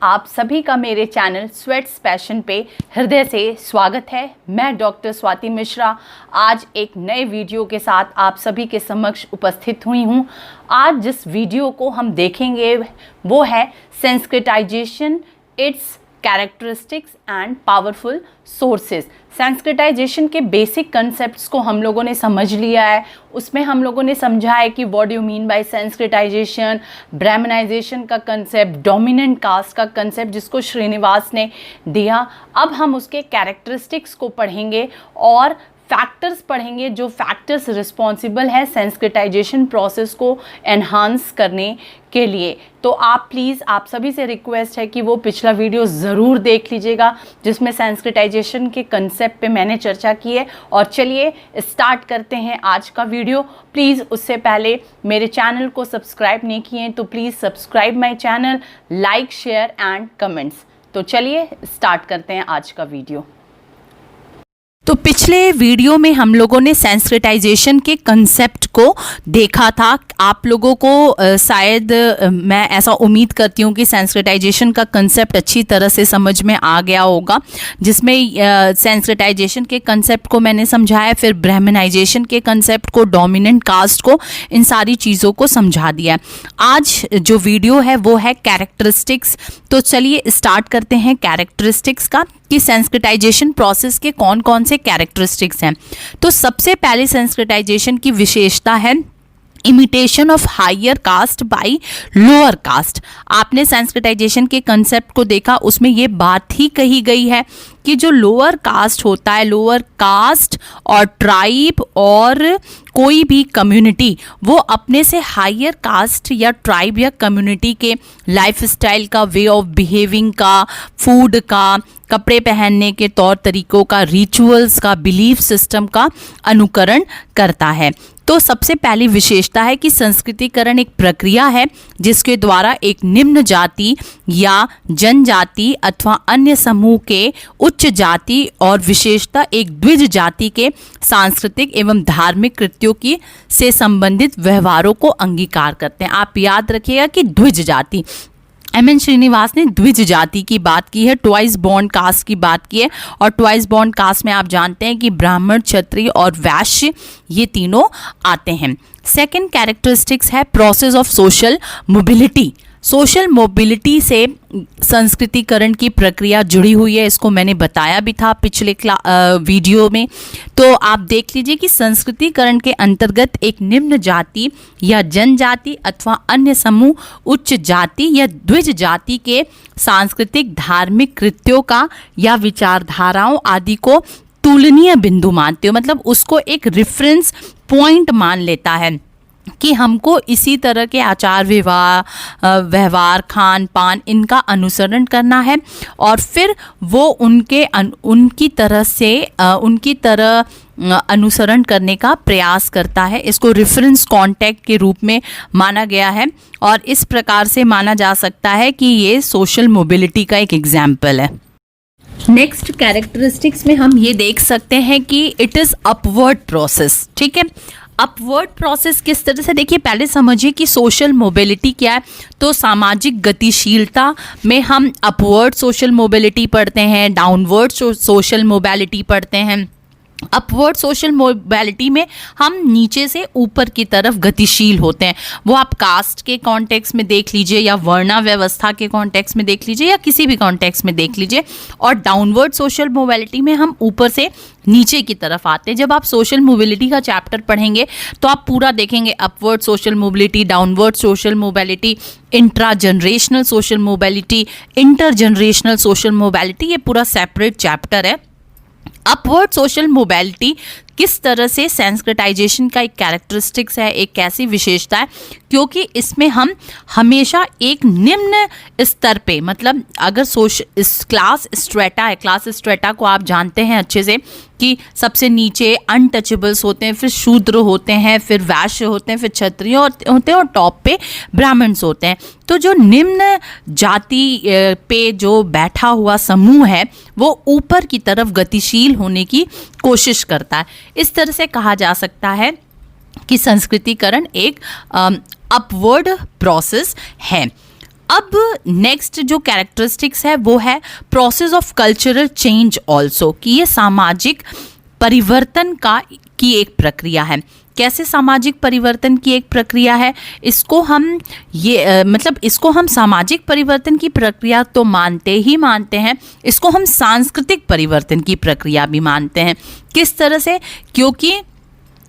आप सभी का मेरे चैनल स्वेट्स पैशन पे हृदय से स्वागत है। मैं डॉक्टर स्वाति मिश्रा आज एक नए वीडियो के साथ आप सभी के समक्ष उपस्थित हुई हूँ। आज जिस वीडियो को हम देखेंगे वो है Sanskritisation, it's characteristics and powerful sources. Sanskritisation के बेसिक कंसेप्ट्स को हम लोगों ने समझ लिया है। उसमें हम लोगों ने समझा है कि what you mean by sanskritization, brahmanization का कंसेप्ट, डोमिनेंट कास्ट का कंसेप्ट जिसको श्रीनिवास ने दिया। अब हम उसके कैरेक्टरिस्टिक्स को पढ़ेंगे और फैक्टर्स पढ़ेंगे जो फैक्टर्स रिस्पॉन्सिबल है सेंसिटाइजेशन प्रोसेस को एनहांस करने के लिए। तो आप प्लीज़, आप सभी से रिक्वेस्ट है कि वो पिछला वीडियो ज़रूर देख लीजिएगा जिसमें सेंसिटाइजेशन के कंसेप्ट पे मैंने चर्चा की है। और चलिए स्टार्ट करते हैं आज का वीडियो। प्लीज़ उससे पहले मेरे चैनल को सब्सक्राइब नहीं किए तो please subscribe my channel, like, share and comments. तो चलिए स्टार्ट करते हैं आज का वीडियो। तो पिछले वीडियो में हम लोगों ने सेंसिटाइजेशन के कंसेप्ट को देखा था। आप लोगों को शायद मैं ऐसा उम्मीद करती हूँ कि सेंसिटाइजेशन का कंसेप्ट अच्छी तरह से समझ में आ गया होगा, जिसमें सेंसिटाइजेशन के कंसेप्ट को मैंने समझाया, फिर ब्राह्मणाइजेशन के कंसेप्ट को, डोमिनेंट कास्ट को, इन सारी चीज़ों को समझा दिया। आज जो वीडियो है वो है कैरेक्टरिस्टिक्स। तो चलिए स्टार्ट करते हैं कैरेक्टरिस्टिक्स का कि सेंसिटाइजेशन प्रोसेस के कौन कौन से कैरेक्टरिस्टिक्स हैं। तो सबसे पहले सेंसिटाइजेशन की विशेषता है imitation of higher caste by lower caste. आपने सेंसिटाइजेशन के कंसेप्ट को देखा, उसमें ये बात ही कही गई है कि जो लोअर कास्ट होता है, लोअर कास्ट और ट्राइब और कोई भी कम्युनिटी, वो अपने से हायर कास्ट या ट्राइब या कम्युनिटी के लाइफस्टाइल का, वे ऑफ बिहेविंग का, फूड का, कपड़े पहनने के तौर तरीकों का, रिचुअल्स का, बिलीफ सिस्टम का अनुकरण करता है। तो सबसे पहली विशेषता है कि संस्कृतिकरण एक प्रक्रिया है जिसके द्वारा एक निम्न जाति या जनजाति अथवा अन्य समूह के उच्च जाति और विशेषता एक द्विज जाति के सांस्कृतिक एवं धार्मिक कृत्यों की से संबंधित व्यवहारों को अंगीकार करते हैं। आप याद रखिएगा कि द्विज जाति, एम.एन. श्रीनिवास ने द्विज जाति की बात की है, ट्वाइस बॉर्न कास्ट की बात की है। और ट्वाइस बॉर्न कास्ट में आप जानते हैं कि ब्राह्मण, क्षत्रिय और वैश्य ये तीनों आते हैं। सेकंड कैरेक्टरिस्टिक्स है process of social mobility. Social mobility से संस्कृतिकरण की प्रक्रिया जुड़ी हुई है, इसको मैंने बताया भी था पिछले वीडियो में। तो आप देख लीजिए कि संस्कृतिकरण के अंतर्गत एक निम्न जाति या जनजाति अथवा अन्य समूह उच्च जाति या द्विज जाति के सांस्कृतिक, धार्मिक कृत्यों का या विचारधाराओं आदि को तुलनीय बिंदु मानते हो, मतलब उसको एक रेफरेंस पॉइंट मान लेता है कि हमको इसी तरह के आचार व्यवहार, खान पान, इनका अनुसरण करना है और फिर वो उनकी तरह अनुसरण करने का प्रयास करता है। इसको रेफरेंस कॉन्टेक्ट के रूप में माना गया है और इस प्रकार से माना जा सकता है कि ये सोशल मोबिलिटी का एक एग्जाम्पल है। नेक्स्ट कैरेक्टरिस्टिक्स में हम ये देख सकते हैं कि इट इज़ अपवर्ड प्रोसेस। ठीक है, अपवर्ड प्रोसेस किस तरह से, देखिए पहले समझिए कि सोशल मोबिलिटी क्या है। तो सामाजिक गतिशीलता में हम अपवर्ड सोशल मोबिलिटी पढ़ते हैं, डाउनवर्ड सोशल मोबिलिटी पढ़ते हैं। अपवर्ड सोशल मोबिलिटी में हम नीचे से ऊपर की तरफ गतिशील होते हैं। वो आप कास्ट के कॉन्टेक्स्ट में देख लीजिए या वर्णा व्यवस्था के कॉन्टेक्स्ट में देख लीजिए या किसी भी कॉन्टेक्स्ट में देख लीजिए। और डाउनवर्ड सोशल मोबिलिटी में हम ऊपर से नीचे की तरफ आते हैं। जब आप सोशल मोबिलिटी का चैप्टर पढ़ेंगे तो आप पूरा देखेंगे upward social mobility, downward social mobility, intra generational social mobility, inter generational social mobility, ये पूरा सेपरेट चैप्टर है। अपवर्ड सोशल मोबिलिटी किस तरह से सेंसिटाइजेशन का एक कैरेक्टरिस्टिक्स है, एक कैसी विशेषता है, क्योंकि इसमें हम हमेशा एक निम्न स्तर पे, मतलब अगर क्लास स्ट्रेटा है, क्लास स्ट्रेटा को आप जानते हैं अच्छे से कि सबसे नीचे अनटचेबल्स होते हैं, फिर शूद्र होते हैं, फिर वैश्य होते हैं, फिर क्षत्रिय होते हैं और टॉप पे ब्राह्मण्स होते हैं। तो जो निम्न जाति पे जो बैठा हुआ समूह है वो ऊपर की तरफ गतिशील होने की कोशिश करता है। इस तरह से कहा जा सकता है कि संस्कृतिकरण एक अपवर्ड प्रोसेस है। अब नेक्स्ट जो कैरेक्टरिस्टिक्स है वो है process of cultural change also, कि ये सामाजिक परिवर्तन की एक प्रक्रिया है। कैसे सामाजिक परिवर्तन की एक प्रक्रिया है, इसको हम इसको हम सामाजिक परिवर्तन की प्रक्रिया तो मानते ही मानते हैं, इसको हम सांस्कृतिक परिवर्तन की प्रक्रिया भी मानते हैं। किस तरह से? क्योंकि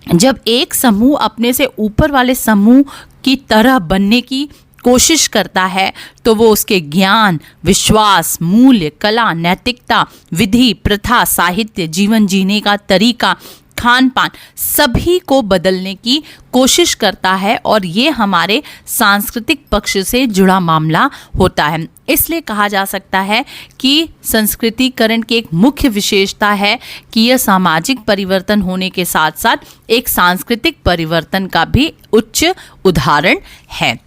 जब एक समूह अपने से ऊपर वाले समूह की तरह बनने की कोशिश करता है तो वो उसके ज्ञान, विश्वास, मूल्य, कला, नैतिकता, विधि, प्रथा, साहित्य, जीवन जीने का तरीका, खान पान सभी को बदलने की कोशिश करता है, और ये हमारे सांस्कृतिक पक्ष से जुड़ा मामला होता है। इसलिए कहा जा सकता है कि संस्कृतिकरण की एक मुख्य विशेषता है कि यह सामाजिक परिवर्तन होने के साथ साथ एक सांस्कृतिक परिवर्तन का भी उच्च उदाहरण है।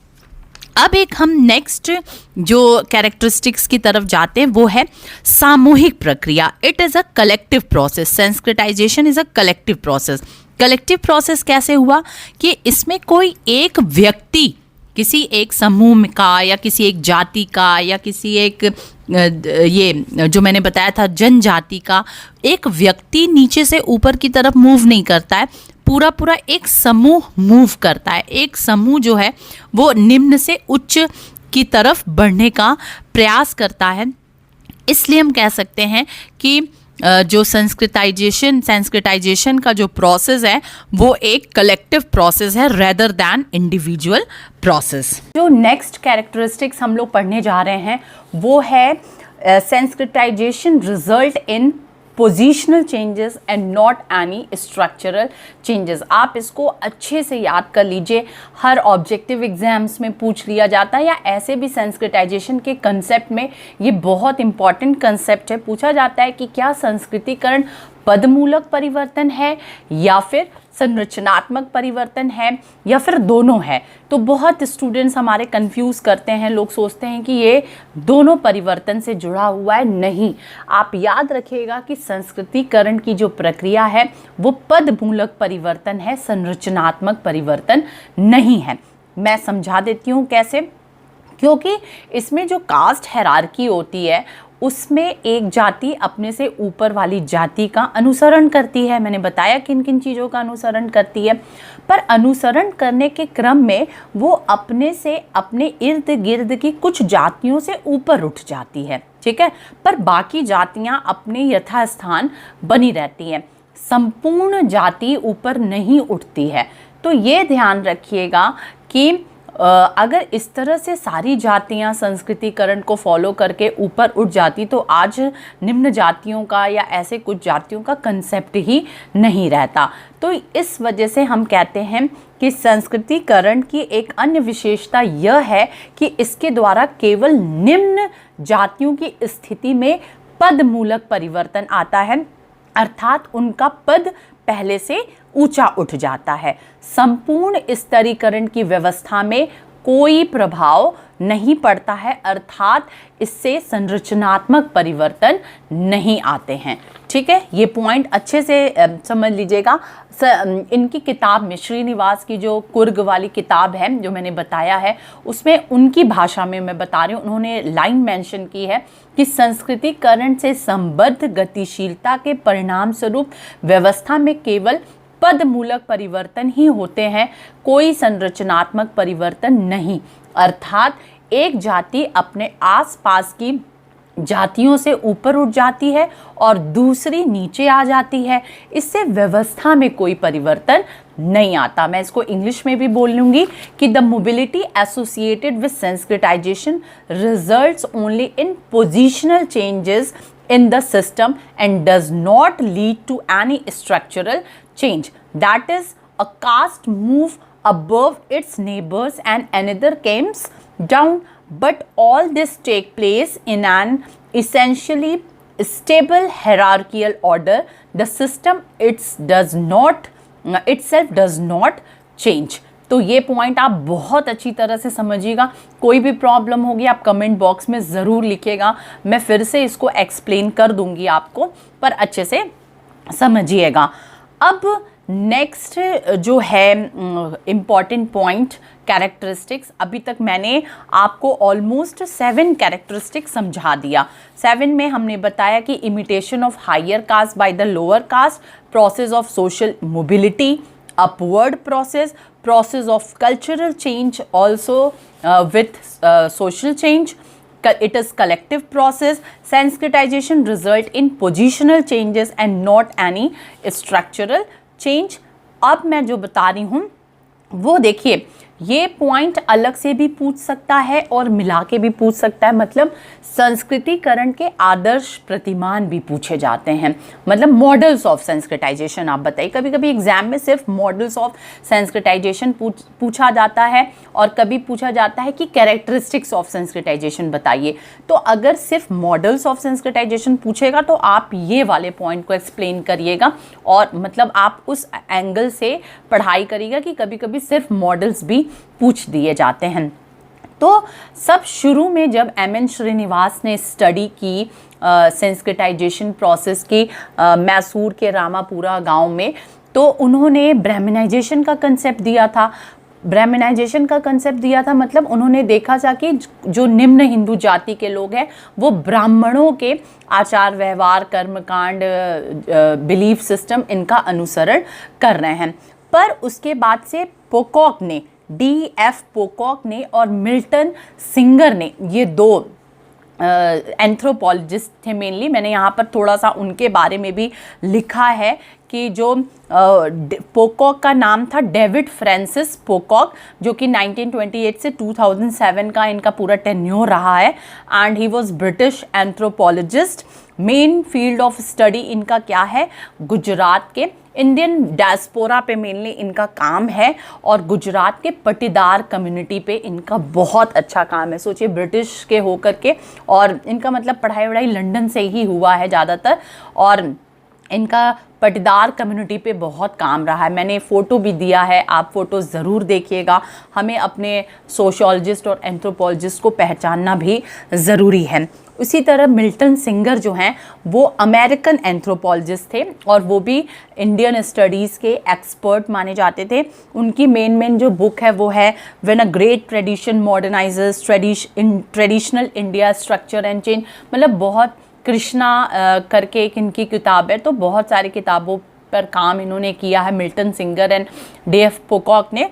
अब एक हम नेक्स्ट जो कैरेक्टरिस्टिक्स की तरफ जाते हैं वो है सामूहिक प्रक्रिया। It is a collective process. Sanskritization is a collective process. Collective process कैसे हुआ कि इसमें कोई एक व्यक्ति किसी एक समूह का या किसी एक जाति का या किसी एक ये जो मैंने बताया था जनजाति का एक व्यक्ति नीचे से ऊपर की तरफ मूव नहीं करता है, पूरा एक समूह मूव करता है। एक समूह जो है वो निम्न से उच्च की तरफ बढ़ने का प्रयास करता है। इसलिए हम कह सकते हैं कि जो सेंस्क्रिटाइजेशन का जो प्रोसेस है वो एक कलेक्टिव प्रोसेस है रेदर दैन इंडिविजुअल प्रोसेस। जो नेक्स्ट कैरेक्टरिस्टिक्स हम लोग पढ़ने जा रहे हैं वो है sanskritization result in positional changes and not any structural changes. आप इसको अच्छे से याद कर लीजिए, हर ऑब्जेक्टिव एग्जाम्स में पूछ लिया जाता है, या ऐसे भी सेंस्क्रिटाइजेशन के कंसेप्ट में ये बहुत इंपॉर्टेंट कंसेप्ट है। पूछा जाता है कि क्या संस्कृतिकरण पदमूलक परिवर्तन है या फिर संरचनात्मक परिवर्तन है या फिर दोनों है। तो बहुत स्टूडेंट्स हमारे कंफ्यूज करते हैं, लोग सोचते हैं कि ये दोनों परिवर्तन से जुड़ा हुआ है। नहीं, आप याद रखिएगा कि संस्कृतिकरण की जो प्रक्रिया है वो पदमूलक परिवर्तन है, संरचनात्मक परिवर्तन नहीं है। मैं समझा देती हूँ कैसे। क्योंकि इसमें जो कास्ट हायरार्की होती है उसमें एक जाति अपने से ऊपर वाली जाति का अनुसरण करती है। मैंने बताया किन किन चीज़ों का अनुसरण करती है, पर अनुसरण करने के क्रम में वो अपने से अपने इर्द गिर्द की कुछ जातियों से ऊपर उठ जाती है, ठीक है, पर बाकी जातियां अपने यथास्थान बनी रहती हैं। संपूर्ण जाति ऊपर नहीं उठती है। तो ये ध्यान रखिएगा कि अगर इस तरह से सारी जातियां संस्कृतिकरण को फॉलो करके ऊपर उठ जाती तो आज निम्न जातियों का या ऐसे कुछ जातियों का कंसेप्ट ही नहीं रहता। तो इस वजह से हम कहते हैं कि संस्कृतिकरण की एक अन्य विशेषता यह है कि इसके द्वारा केवल निम्न जातियों की स्थिति में पदमूलक परिवर्तन आता है, अर्थात उनका पद पहले से ऊंचा उठ जाता है। संपूर्ण स्तरीकरण की व्यवस्था में कोई प्रभाव नहीं पड़ता है, अर्थात इससे संरचनात्मक परिवर्तन नहीं आते हैं। ठीक है, ये पॉइंट अच्छे से समझ लीजिएगा। इनकी किताब में श्रीनिवास की जो कुर्ग वाली किताब है जो मैंने बताया है उसमें उनकी भाषा में मैं बता रही हूँ, उन्होंने लाइन मेंशन की है कि संस्कृतिकरण से संबद्ध गतिशीलता के परिणाम स्वरूप व्यवस्था में केवल पदमूलक परिवर्तन ही होते हैं, कोई संरचनात्मक परिवर्तन नहीं। अर्थात एक जाति अपने आसपास की जातियों से ऊपर उठ जाती है और दूसरी नीचे आ जाती है, इससे व्यवस्था में कोई परिवर्तन नहीं आता। मैं इसको इंग्लिश में भी बोल लूँगी कि the mobility associated with sanskritization results only in positional changes in the system and does not lead to any structural change. That is, a caste move above its neighbors and another comes down, but all this take place in an essentially stable hierarchical order. The system itself does not change. तो ये point आप बहुत अच्छी तरह से समझिएगा। कोई भी प्रॉब्लम होगी आप कमेंट बॉक्स में ज़रूर लिखिएगा, मैं फिर से इसको एक्सप्लेन कर दूंगी आपको, पर अच्छे से समझिएगा। अब नेक्स्ट जो है इम्पॉर्टेंट पॉइंट कैरेक्टरिस्टिक्स। अभी तक मैंने आपको ऑलमोस्ट 7 कैरेक्टरिस्टिक्स समझा दिया। 7 में हमने बताया कि imitation of higher caste by the lower caste, process of social mobility, upward process of cultural change also with social change. It is collective process. Sanskritization result in positional changes and not any structural change. अब मैं जो बता रही हूँ वो देखिए, ये point अलग से भी पूछ सकता है और मिला के भी पूछ सकता है। मतलब संस्कृतिकरण के आदर्श प्रतिमान भी पूछे जाते हैं, मतलब मॉडल्स ऑफ संस्कृताइजेशन। आप बताइए, कभी कभी एग्जाम में सिर्फ मॉडल्स ऑफ संस्कृताइजेशन पूछा जाता है और कभी पूछा जाता है कि कैरेक्टरिस्टिक्स ऑफ संस्कृताइजेशन बताइए। तो अगर सिर्फ मॉडल्स ऑफ संस्कृताइजेशन पूछेगा तो आप ये वाले पॉइंट को एक्सप्लेन करिएगा और मतलब आप उस एंगल से पढ़ाई करिएगा कि कभी कभी सिर्फ मॉडल्स भी पूछ दिए जाते हैं। तो सब शुरू में जब एम.एन. श्रीनिवास ने स्टडी की सेंस्क्रिटाइजेशन प्रोसेस की मैसूर के रामापुरा गांव में, तो उन्होंने ब्राह्मणाइजेशन का कंसेप्ट दिया था। ब्राह्मणाइजेशन का कंसेप्ट दिया था मतलब उन्होंने देखा था कि जो निम्न हिंदू जाति के लोग हैं वो ब्राह्मणों के आचार व्यवहार, कर्मकांड, बिलीफ सिस्टम, इनका अनुसरण कर रहे हैं। पर उसके बाद से पोकॉक ने, D.F. पोकॉक ने और मिल्टन सिंगर ने, ये दो एंथ्रोपोलॉजिस्ट थे मेनली, मैंने यहाँ पर थोड़ा सा उनके बारे में भी लिखा है कि जो पोकॉक का नाम था डेविड फ्रांसिस पोकॉक, जो कि 1928 से 2007 का इनका पूरा टेन्योर रहा है। And he was British anthropologist. Main field of study इनका क्या है, गुजरात के इंडियन डायस्पोरा पे मेनली इनका काम है और गुजरात के पटीदार कम्युनिटी पे इनका बहुत अच्छा काम है। सोचिए, ब्रिटिश के होकर के, और इनका मतलब पढ़ाई वढ़ाई लंदन से ही हुआ है ज़्यादातर, और इनका पटीदार कम्युनिटी पे बहुत काम रहा है। मैंने फ़ोटो भी दिया है, आप फ़ोटो ज़रूर देखिएगा। हमें अपने सोशियोलॉजिस्ट और एंथ्रोपोलॉजिस्ट को पहचानना भी ज़रूरी है। उसी तरह मिल्टन सिंगर जो हैं वो अमेरिकन एंथ्रोपोलॉजिस्ट थे और वो भी इंडियन स्टडीज़ के एक्सपर्ट माने जाते थे। उनकी मेन जो बुक है वो है when a great tradition modernizes traditional India structure and change. मतलब बहुत कृष्णा करके एक इनकी किताब है, तो बहुत सारी किताबों पर काम इन्होंने किया है Milton singer and D.F. Pocock ने।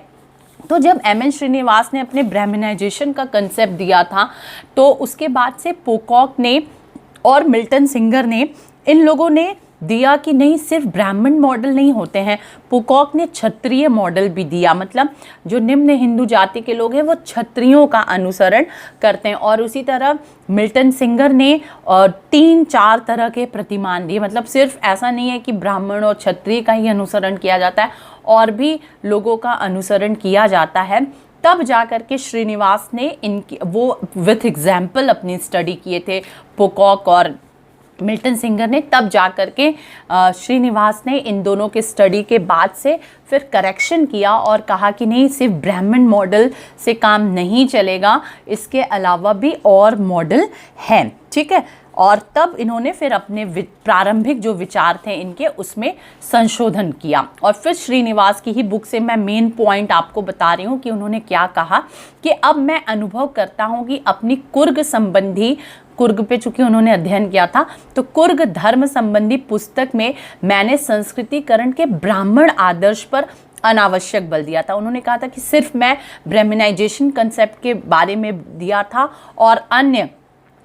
तो जब एम.एन. श्रीनिवास ने अपने ब्राह्मणाइजेशन का कंसेप्ट दिया था, तो उसके बाद से पोकॉक ने और मिल्टन सिंगर ने, इन लोगों ने दिया कि नहीं, सिर्फ ब्राह्मण मॉडल नहीं होते हैं, पोकॉक ने क्षत्रिय मॉडल भी दिया। मतलब जो निम्न हिंदू जाति के लोग हैं वो क्षत्रियों का अनुसरण करते हैं। और उसी तरह मिल्टन सिंगर ने 3-4 तरह के प्रतिमान दिए। मतलब सिर्फ ऐसा नहीं है कि ब्राह्मण और क्षत्रिय का ही अनुसरण किया जाता है, और भी लोगों का अनुसरण किया जाता है। तब जा कर के श्रीनिवास ने इनकी वो विथ एग्जाम्पल अपनी स्टडी किए थे, पोकॉक और मिल्टन सिंगर ने। तब जा कर के श्रीनिवास ने इन दोनों के स्टडी के बाद से फिर करेक्शन किया और कहा कि नहीं, सिर्फ ब्राह्मण मॉडल से काम नहीं चलेगा, इसके अलावा भी और मॉडल हैं, ठीक है। और तब इन्होंने फिर अपने प्रारंभिक जो विचार थे इनके, उसमें संशोधन किया। और फिर श्रीनिवास की ही बुक से मैं मेन पॉइंट आपको बता रही हूँ कि उन्होंने क्या कहा कि अब मैं अनुभव करता हूँ कि अपनी कुर्ग संबंधी, कुर्ग पे चूंकि उन्होंने अध्ययन किया था, तो कुर्ग धर्म संबंधी पुस्तक में मैंने संस्कृतिकरण के ब्राह्मण आदर्श पर अनावश्यक बल दिया था। उन्होंने कहा था कि सिर्फ मैं ब्राह्मणाइजेशन कंसेप्ट के बारे में दिया था और अन्य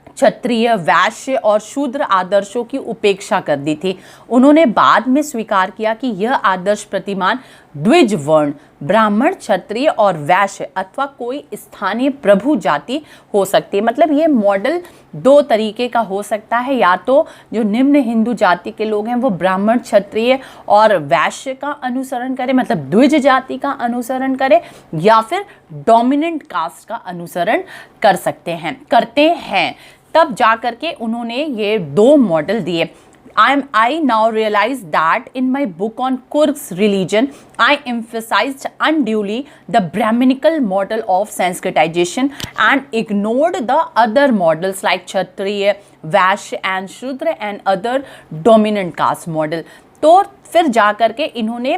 क्षत्रिय, वैश्य और शूद्र आदर्शों की उपेक्षा कर दी थी। उन्होंने बाद में स्वीकार किया कि यह आदर्श प्रतिमान द्विज वर्ण, ब्राह्मण, क्षत्रिय और वैश्य अथवा कोई स्थानीय प्रभु जाति हो सकती है। मतलब ये मॉडल 2 तरीके का हो सकता है, या तो जो निम्न हिंदू जाति के लोग हैं वो ब्राह्मण, क्षत्रिय और वैश्य का अनुसरण करें, मतलब द्विज जाति का अनुसरण करें, या फिर डोमिनेंट कास्ट का अनुसरण करते हैं। तब जा करके उन्होंने ये 2 मॉडल दिए। I now realize that in my book on Kurg's religion, I emphasized unduly the Brahminical model of Sanskritization and ignored the other models like Kshatriya, Vaishya and Shudra and other dominant caste model. तो फिर जा करके इन्होंने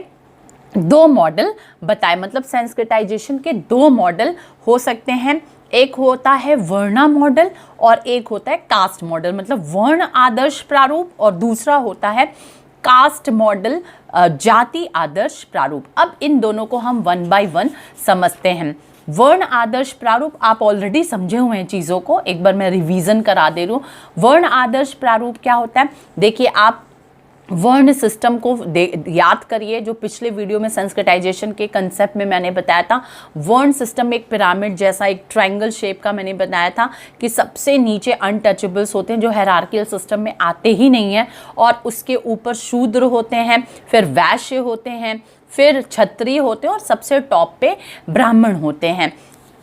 दो model बताए, मतलब Sanskritisation के दो मॉडल हो सकते हैं। एक होता है वर्णा मॉडल और एक होता है कास्ट मॉडल, मतलब वर्ण आदर्श प्रारूप, और दूसरा होता है कास्ट मॉडल, जाति आदर्श प्रारूप। अब इन दोनों को हम वन बाय वन समझते हैं। वर्ण आदर्श प्रारूप आप ऑलरेडी समझे हुए हैं चीज़ों को, एक बार मैं रिवीजन करा दे रही हूँ। वर्ण आदर्श प्रारूप क्या होता है, देखिए आप वर्ण सिस्टम को याद करिए, जो पिछले वीडियो में संस्कृताइजेशन के कंसेप्ट में मैंने बताया था। वर्ण सिस्टम एक पिरामिड जैसा, एक ट्रायंगल शेप का मैंने बताया था कि सबसे नीचे अनटचेबल्स होते हैं जो हायरार्कियल सिस्टम में आते ही नहीं हैं, और उसके ऊपर शूद्र होते हैं, फिर वैश्य होते हैं, फिर क्षत्रिय होते हैं, और सबसे टॉप पे ब्राह्मण होते हैं।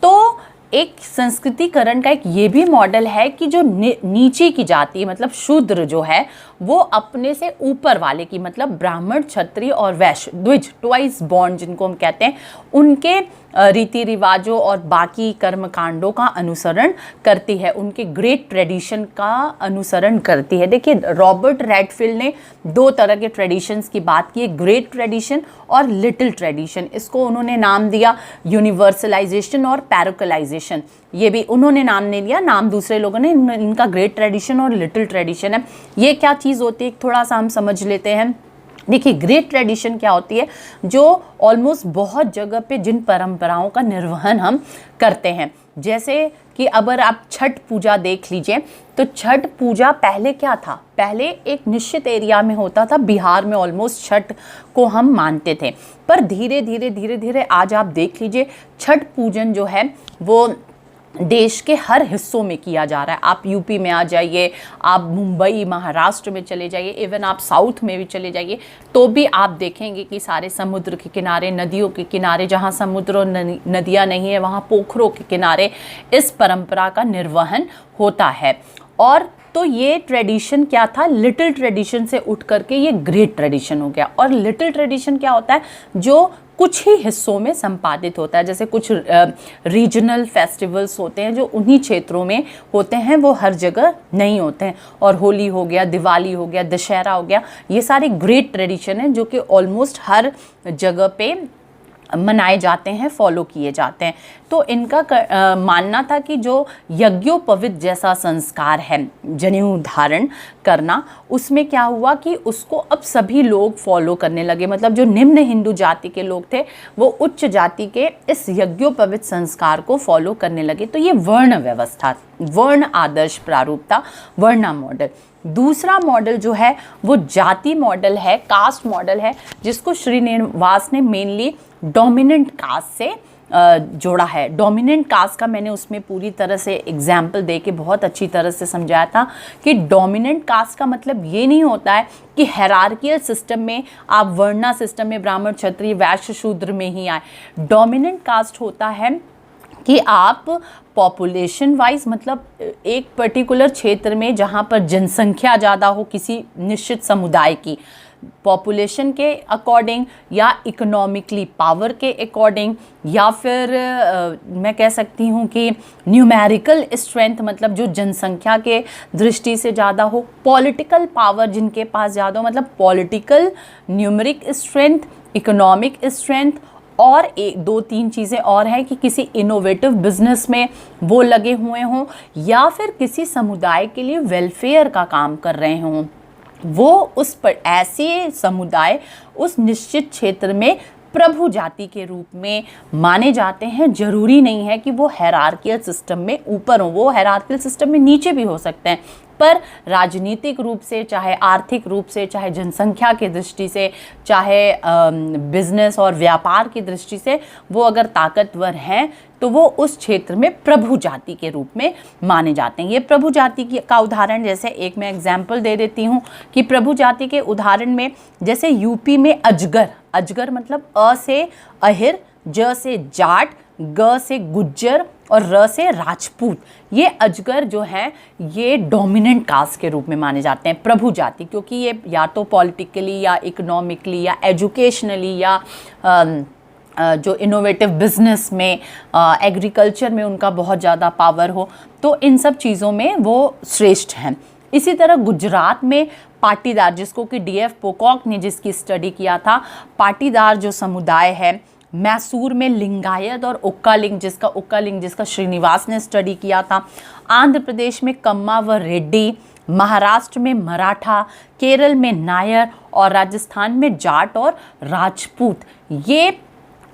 तो एक संस्कृतिकरण का एक ये भी मॉडल है कि जो नीचे की जाति मतलब शूद्र जो है वो अपने से ऊपर वाले की, मतलब ब्राह्मण, क्षत्रिय और वैश्य, द्विज, ट्वाइस बॉर्न जिनको हम कहते हैं, उनके रीति रिवाजों और बाकी कर्मकांडों का अनुसरण करती है, उनके ग्रेट ट्रेडिशन का अनुसरण करती है। देखिए रॉबर्ट रेडफील्ड ने दो तरह के ट्रेडिशंस की बात की है, ग्रेट ट्रेडिशन और लिटिल ट्रेडिशन। इसको उन्होंने नाम दिया यूनिवर्सलाइजेशन और पैरोकलाइजेशन, ये भी उन्होंने नाम नहीं लिया, नाम दूसरे लोगों ने, इनका ग्रेट ट्रेडिशन और लिटिल ट्रेडिशन है। ये क्या चीज़ होती है थोड़ा सा हम समझ लेते हैं। देखिए ग्रेट ट्रेडिशन क्या होती है, जो ऑलमोस्ट बहुत जगह पे जिन परंपराओं का निर्वहन हम करते हैं, जैसे कि अगर आप छठ पूजा देख लीजिए, तो छठ पूजा पहले क्या था, पहले एक निश्चित एरिया में होता था, बिहार में ऑलमोस्ट छठ को हम मानते थे, पर धीरे धीरे आज आप देख लीजिए छठ पूजन जो है वो देश के हर हिस्सों में किया जा रहा है। आप यूपी में आ जाइए, आप मुंबई महाराष्ट्र में चले जाइए, इवन आप साउथ में भी चले जाइए, तो भी आप देखेंगे कि सारे समुद्र के किनारे, नदियों के किनारे, जहाँ समुद्र और नदियाँ नहीं है वहाँ पोखरों के किनारे इस परंपरा का निर्वहन होता है। और तो ये ट्रेडिशन क्या था, लिटिल ट्रेडिशन से उठ करके ये ग्रेट ट्रेडिशन हो गया। और लिटिल ट्रेडिशन क्या होता है, जो कुछ ही हिस्सों में संपादित होता है, जैसे कुछ रीजनल फेस्टिवल्स होते हैं जो उन्हीं क्षेत्रों में होते हैं, वो हर जगह नहीं होते हैं। और होली हो गया, दिवाली हो गया, दशहरा हो गया, ये सारे ग्रेट ट्रेडिशन हैं जो कि ऑलमोस्ट हर जगह पे मनाए जाते हैं, फॉलो किए जाते हैं। तो इनका मानना था कि जो यज्ञोपवीत जैसा संस्कार है, जनेऊ धारण करना, उसमें क्या हुआ कि उसको अब सभी लोग फॉलो करने लगे। मतलब जो निम्न हिंदू जाति के लोग थे वो उच्च जाति के इस यज्ञोपवीत संस्कार को फॉलो करने लगे। तो ये वर्ण व्यवस्था, वर्ण आदर्श प्रारूप था, वर्णा मॉडल। दूसरा मॉडल जो है वो जाति मॉडल है, कास्ट मॉडल है, जिसको श्रीनिवास ने मेनली डोमिनेंट कास्ट से जोड़ा है। डोमिनेंट कास्ट का मैंने उसमें पूरी तरह से एग्जाम्पल दे के बहुत अच्छी तरह से समझाया था कि डोमिनेंट कास्ट का मतलब ये नहीं होता है कि हायरार्कियल सिस्टम में आप वर्णा सिस्टम में ब्राह्मण, क्षत्रिय, वैश्य, शूद्र में ही आए। डोमिनेंट कास्ट होता है कि आप पॉपुलेशन वाइज, मतलब एक पर्टिकुलर क्षेत्र में जहाँ पर जनसंख्या ज़्यादा हो किसी निश्चित समुदाय की, पॉपुलेशन के अकॉर्डिंग या इकोनॉमिकली पावर के अकॉर्डिंग, या फिर मैं कह सकती हूँ कि न्यूमेरिकल स्ट्रेंथ, मतलब जो जनसंख्या के दृष्टि से ज़्यादा हो, पॉलिटिकल पावर जिनके पास ज़्यादा हो, मतलब political numeric strength, economic strength, और एक दो तीन चीज़ें और हैं कि किसी इनोवेटिव बिजनेस में वो लगे हुए हों, या फिर किसी समुदाय के लिए वेलफेयर का काम कर रहे हों, वो उस पर ऐसे समुदाय उस निश्चित क्षेत्र में प्रभु जाति के रूप में माने जाते हैं। जरूरी नहीं है कि वो हायरार्कियल सिस्टम में ऊपर हो, वो हायरार्कियल सिस्टम में नीचे भी हो सकते हैं, पर राजनीतिक रूप से, चाहे आर्थिक रूप से, चाहे जनसंख्या की दृष्टि से, चाहे बिजनेस और व्यापार की दृष्टि से वो अगर ताकतवर हैं तो वो उस क्षेत्र में प्रभु जाति के रूप में माने जाते हैं। ये प्रभु जाति का उदाहरण, जैसे एक मैं एग्जाम्पल दे देती हूँ कि प्रभु जाति के उदाहरण में जैसे यूपी में अजगर, अजगर मतलब अ से अहिर, ज से जाट, ग से गुज्जर और र से राजपूत, ये अजगर जो हैं ये डोमिनेंट कास्ट के रूप में माने जाते हैं, प्रभु जाति, क्योंकि ये या तो पॉलिटिकली या इकोनॉमिकली या एजुकेशनली या जो इनोवेटिव बिजनेस में, एग्रीकल्चर में उनका बहुत ज़्यादा पावर हो, तो इन सब चीज़ों में वो श्रेष्ठ हैं। इसी तरह गुजरात में पाटीदार, जिसको कि डीएफ पोकॉक ने जिसकी स्टडी किया था, पाटीदार जो समुदाय है। मैसूर में लिंगायत और उक्कालिंग जिसका श्रीनिवास ने स्टडी किया था। आंध्र प्रदेश में कम्मा व रेड्डी, महाराष्ट्र में मराठा, केरल में नायर और राजस्थान में जाट और राजपूत। ये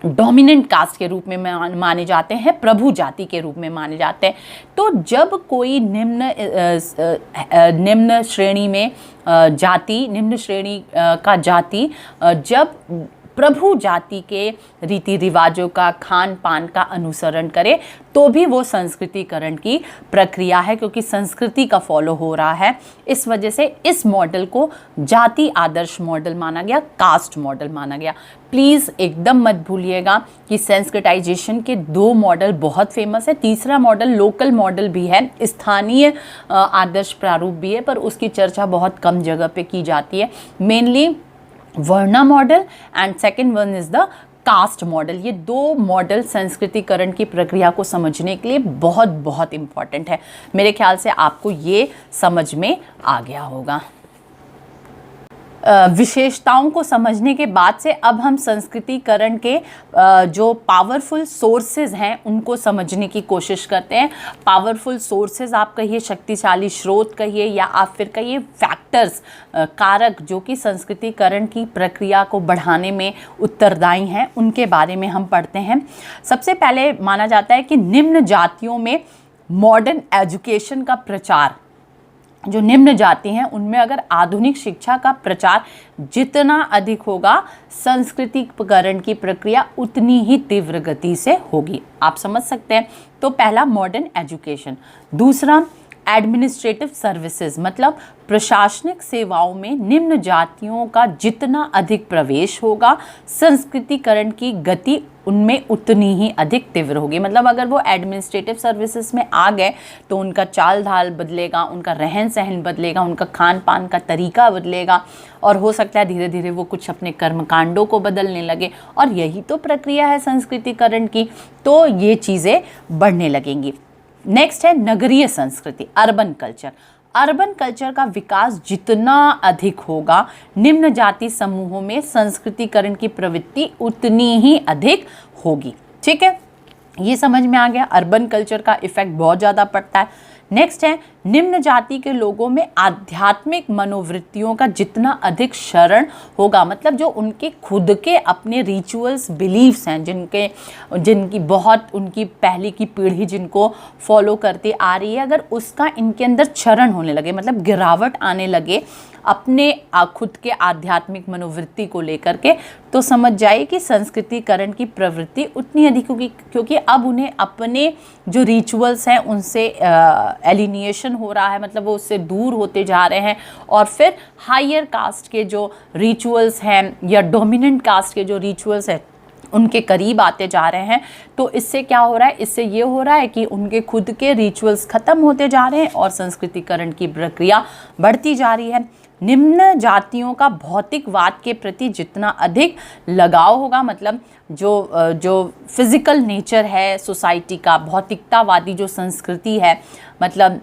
डोमिनेंट कास्ट के रूप में माने जाते हैं, प्रभु जाति के रूप में माने जाते हैं। तो जब कोई निम्न श्रेणी में जाति, निम्न श्रेणी का जाति जब प्रभु जाति के रीति रिवाजों का, खान पान का अनुसरण करे, तो भी वो संस्कृतिकरण की प्रक्रिया है, क्योंकि संस्कृति का फॉलो हो रहा है। इस वजह से इस मॉडल को जाति आदर्श मॉडल माना गया, कास्ट मॉडल माना गया। प्लीज़ एकदम मत भूलिएगा कि सेंस्क्रिटाइजेशन के 2 मॉडल बहुत फेमस है। तीसरा मॉडल लोकल मॉडल भी है, स्थानीय आदर्श प्रारूप भी है, पर उसकी चर्चा बहुत कम जगह पे की जाती है। Mainly varna model and second one is the caste model. ये 2 मॉडल संस्कृतिकरण की प्रक्रिया को समझने के लिए बहुत बहुत इम्पॉर्टेंट है। मेरे ख्याल से आपको ये समझ में आ गया होगा। विशेषताओं को समझने के बाद से अब हम संस्कृतिकरण के जो पावरफुल सोर्सेज हैं उनको समझने की कोशिश करते हैं। पावरफुल सोर्सेज आप कहिए, शक्तिशाली स्रोत कहिए, या आप फिर कहिए फैक्टर्स, कारक जो कि संस्कृतिकरण की प्रक्रिया को बढ़ाने में उत्तरदायी हैं, उनके बारे में हम पढ़ते हैं। सबसे पहले माना जाता है कि निम्न जातियों में मॉडर्न एजुकेशन का प्रचार, जो निम्न जाति हैं उनमें अगर आधुनिक शिक्षा का प्रचार जितना अधिक होगा, संस्कृतिकरण की प्रक्रिया उतनी ही तीव्र गति से होगी। आप समझ सकते हैं। तो पहला मॉडर्न एजुकेशन। दूसरा एडमिनिस्ट्रेटिव सर्विसेज, मतलब प्रशासनिक सेवाओं में निम्न जातियों का जितना अधिक प्रवेश होगा, संस्कृतिकरण की गति उनमें उतनी ही अधिक तीव्र होगी। मतलब अगर वो एडमिनिस्ट्रेटिव सर्विसेज में आ गए तो उनका चाल ढाल बदलेगा, उनका रहन सहन बदलेगा, उनका खान पान का तरीका बदलेगा, और हो सकता है धीरे धीरे वो कुछ अपने कर्मकांडों को बदलने लगे। और यही तो प्रक्रिया है संस्कृतिकरण की, तो ये चीज़ें बढ़ने लगेंगी। नेक्स्ट है नगरीय संस्कृति, अर्बन कल्चर। अर्बन कल्चर का विकास जितना अधिक होगा, निम्न जाति समूहों में संस्कृतिकरण की प्रवृत्ति उतनी ही अधिक होगी। ठीक है, ये समझ में आ गया। अर्बन कल्चर का इफेक्ट बहुत ज़्यादा पड़ता है। नेक्स्ट है निम्न जाति के लोगों में आध्यात्मिक मनोवृत्तियों का जितना अधिक शरण होगा, मतलब जो उनके खुद के अपने रिचुअल्स, बिलीव्स हैं, जिनकी बहुत उनकी पहले की पीढ़ी जिनको फॉलो करती आ रही है, अगर उसका इनके अंदर क्षरण होने लगे, मतलब गिरावट आने लगे अपने खुद के आध्यात्मिक मनोवृत्ति को लेकर के, तो समझ जाइए कि संस्कृतिकरण की प्रवृत्ति उतनी अधिक होगी, क्योंकि अब उन्हें अपने जो रिचुअल्स हैं उनसे एलिनिएशन हो रहा है, मतलब वो उससे दूर होते जा रहे हैं, और फिर हायर कास्ट के जो रिचुअल्स हैं या डोमिनेंट कास्ट के जो रिचुअल्स हैं उनके करीब आते जा रहे हैं। तो इससे क्या हो रहा है, इससे ये हो रहा है कि उनके खुद के रिचुअल्स खत्म होते जा रहे हैं और संस्कृतिकरण की प्रक्रिया बढ़ती जा रही है। निम्न जातियों का भौतिकवाद के प्रति जितना अधिक लगाव होगा, मतलब जो फिजिकल नेचर है सोसाइटी का, भौतिकतावादी जो संस्कृति है, मतलब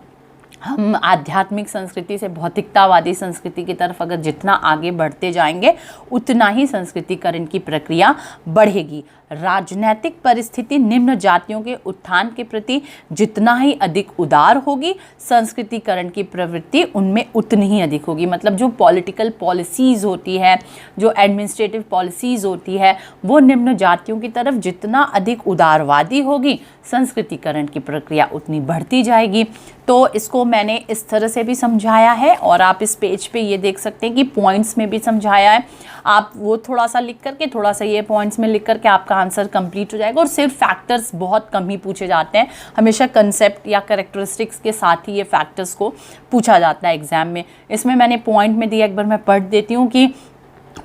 हम आध्यात्मिक संस्कृति से भौतिकतावादी संस्कृति की तरफ अगर जितना आगे बढ़ते जाएंगे उतना ही संस्कृतिकरण की प्रक्रिया बढ़ेगी। राजनैतिक परिस्थिति निम्न जातियों के उत्थान के प्रति जितना ही अधिक उदार होगी, संस्कृतिकरण की प्रवृत्ति उनमें उतनी ही अधिक होगी। मतलब जो पॉलिटिकल पॉलिसीज़ होती है, जो एडमिनिस्ट्रेटिव पॉलिसीज़ होती है, वो निम्न जातियों की तरफ जितना अधिक उदारवादी होगी, संस्कृतिकरण की प्रक्रिया उतनी बढ़ती जाएगी। तो इसको मैंने इस तरह से भी समझाया है, और आप इस पेज पे ये देख सकते हैं कि पॉइंट्स में भी समझाया है। आप वो थोड़ा सा लिख करके, थोड़ा सा ये पॉइंट्स में लिख करके आपका आंसर कंप्लीट हो जाएगा। और सिर्फ फैक्टर्स बहुत कम ही पूछे जाते हैं, हमेशा कंसेप्ट या कैरेक्टरिस्टिक्स के साथ ही ये फैक्टर्स को पूछा जाता है एग्जाम में। इसमें मैंने पॉइंट में दिया, एक बार मैं पढ़ देती हूँ कि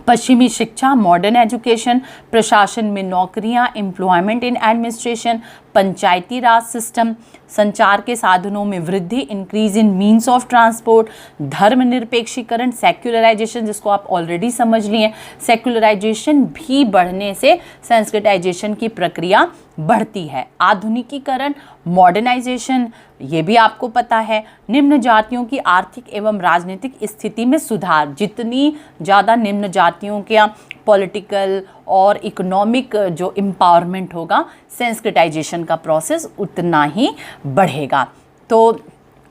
पश्चिमी शिक्षा, मॉडर्न एजुकेशन, प्रशासन में नौकरियां, employment in administration, Panchayati Raj system, संचार के साधनों में वृद्धि, increase in means of transport, धर्मनिरपेक्षीकरण, सेक्युलराइजेशन जिसको आप ऑलरेडी समझ लिए, सेक्युलराइजेशन भी बढ़ने से संस्कृताइजेशन की प्रक्रिया बढ़ती है, आधुनिकीकरण, मॉडर्नाइजेशन ये भी आपको पता है, निम्न जातियों की आर्थिक एवं राजनीतिक स्थिति में सुधार, जितनी ज़्यादा निम्न जातियों का पॉलिटिकल और इकोनॉमिक जो एम्पावरमेंट होगा, सेंस्क्रिटाइजेशन का प्रोसेस उतना ही बढ़ेगा। तो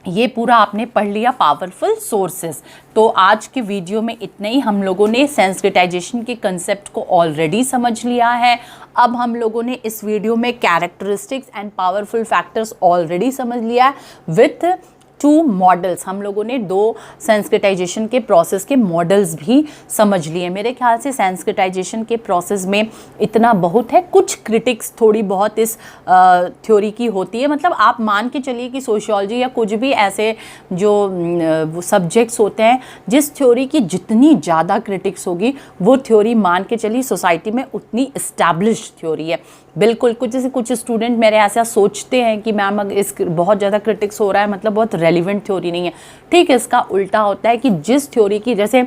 ये पूरा आपने पढ़ लिया पावरफुल सोर्सेस। तो आज के वीडियो में इतना ही, हम लोगों ने सेंस्क्रिटाइजेशन के कंसेप्ट को ऑलरेडी समझ लिया है। अब हम लोगों ने इस वीडियो में characteristics and powerful factors already समझ लिया है विथ 2 मॉडल्स। हम लोगों ने 2 सेंस्क्रिटाइजेशन के प्रोसेस के मॉडल्स भी समझ लिए। मेरे ख्याल से सेंस्क्रिटाइजेशन के प्रोसेस में इतना बहुत है, कुछ क्रिटिक्स थोड़ी बहुत इस थ्योरी की होती है। मतलब आप मान के चलिए कि सोशियोलॉजी या कुछ भी ऐसे जो सब्जेक्ट्स होते हैं, जिस थ्योरी की जितनी ज़्यादा क्रिटिक्स होगी वो थ्योरी मान के चलिए सोसाइटी में उतनी इस्टेब्लिश्ड थ्योरी है। बिल्कुल कुछ स्टूडेंट मेरे ऐसा सोचते हैं कि मैम इस बहुत ज़्यादा क्रिटिक्स हो रहा है मतलब बहुत रेलिवेंट थ्योरी नहीं है। ठीक है, इसका उल्टा होता है कि जिस थ्योरी की, जैसे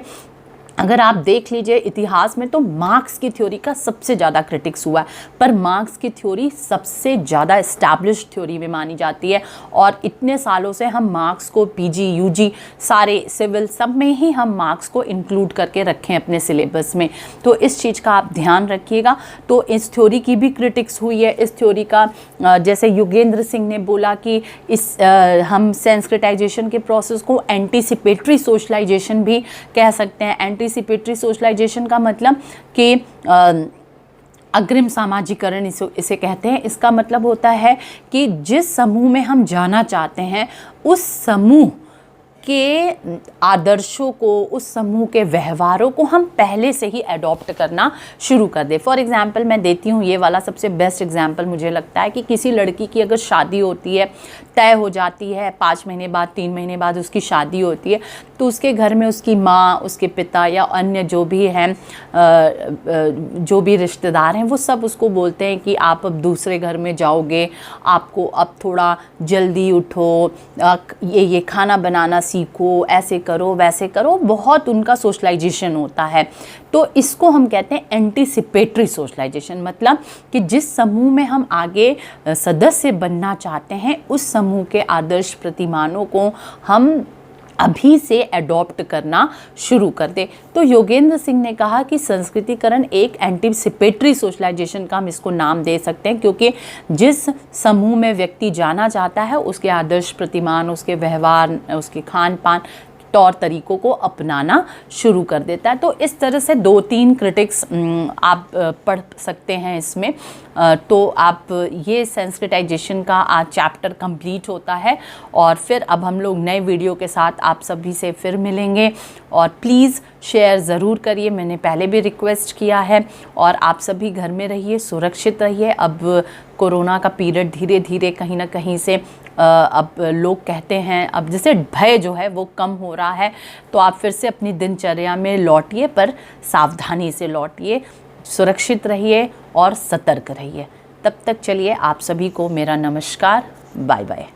अगर आप देख लीजिए इतिहास में तो मार्क्स की थ्योरी का सबसे ज़्यादा क्रिटिक्स हुआ है, पर मार्क्स की थ्योरी सबसे ज़्यादा एस्टैब्लिश्ड थ्योरी में मानी जाती है। और इतने सालों से हम मार्क्स को पीजी यूजी सारे सिविल सब में ही हम मार्क्स को इंक्लूड करके रखें अपने सिलेबस में। तो इस चीज़ का आप ध्यान रखिएगा। तो इस थ्योरी की भी क्रिटिक्स हुई है। इस थ्योरी का जैसे योगेंद्र सिंह ने बोला कि हम सेंस्क्रिटाइजेशन के प्रोसेस को एंटीसिपेटरी सोशलाइजेशन भी कह सकते हैं। एंटीसिपेटरी सोशलाइजेशन का मतलब कि अग्रिम सामाजिकरण इसे कहते हैं। इसका मतलब होता है कि जिस समूह में हम जाना चाहते हैं उस समूह के आदर्शों को, उस समूह के व्यवहारों को हम पहले से ही अडॉप्ट करना शुरू कर दें। फॉर एग्जांपल मैं देती हूँ ये वाला सबसे बेस्ट एग्जांपल मुझे लगता है कि किसी लड़की की अगर शादी होती है, तय हो जाती है, 5 महीने बाद 3 महीने बाद उसकी शादी होती है, तो उसके घर में उसकी माँ, उसके पिता या अन्य जो भी हैं जो भी रिश्तेदार हैं वो सब उसको बोलते हैं कि आप अब दूसरे घर में जाओगे, आपको अब थोड़ा जल्दी उठो, ये खाना बनाना सीखो, ऐसे करो वैसे करो। बहुत उनका सोशलाइजेशन होता है। तो इसको हम कहते हैं एंटीसिपेटरी सोशलाइजेशन। मतलब कि जिस समूह में हम आगे सदस्य बनना चाहते हैं उस समूह के आदर्श प्रतिमानों को हम अभी से अडॉप्ट करना शुरू कर दे। तो योगेंद्र सिंह ने कहा कि संस्कृतिकरण एक एंटीसिपेटरी सोशलाइजेशन का हम इसको नाम दे सकते हैं, क्योंकि जिस समूह में व्यक्ति जाना चाहता है उसके आदर्श प्रतिमान, उसके व्यवहार, उसके खान पान तौर तरीकों को अपनाना शुरू कर देता है। तो इस तरह से 2-3 क्रिटिक्स आप पढ़ सकते हैं इसमें। तो आप ये सेंस्क्रिटाइजेशन का आज चैप्टर कंप्लीट होता है और फिर अब हम लोग नए वीडियो के साथ आप सभी से फिर मिलेंगे। और प्लीज़ शेयर ज़रूर करिए, मैंने पहले भी रिक्वेस्ट किया है। और आप सभी घर में रहिए, सुरक्षित रहिए। अब कोरोना का पीरियड धीरे धीरे कहीं ना कहीं से अब लोग कहते हैं अब जैसे भय जो है वो कम हो रहा है। तो आप फिर से अपनी दिनचर्या में लौटिए, पर सावधानी से लौटिए, सुरक्षित रहिए और सतर्क रहिए। तब तक चलिए आप सभी को मेरा नमस्कार, बाय बाय।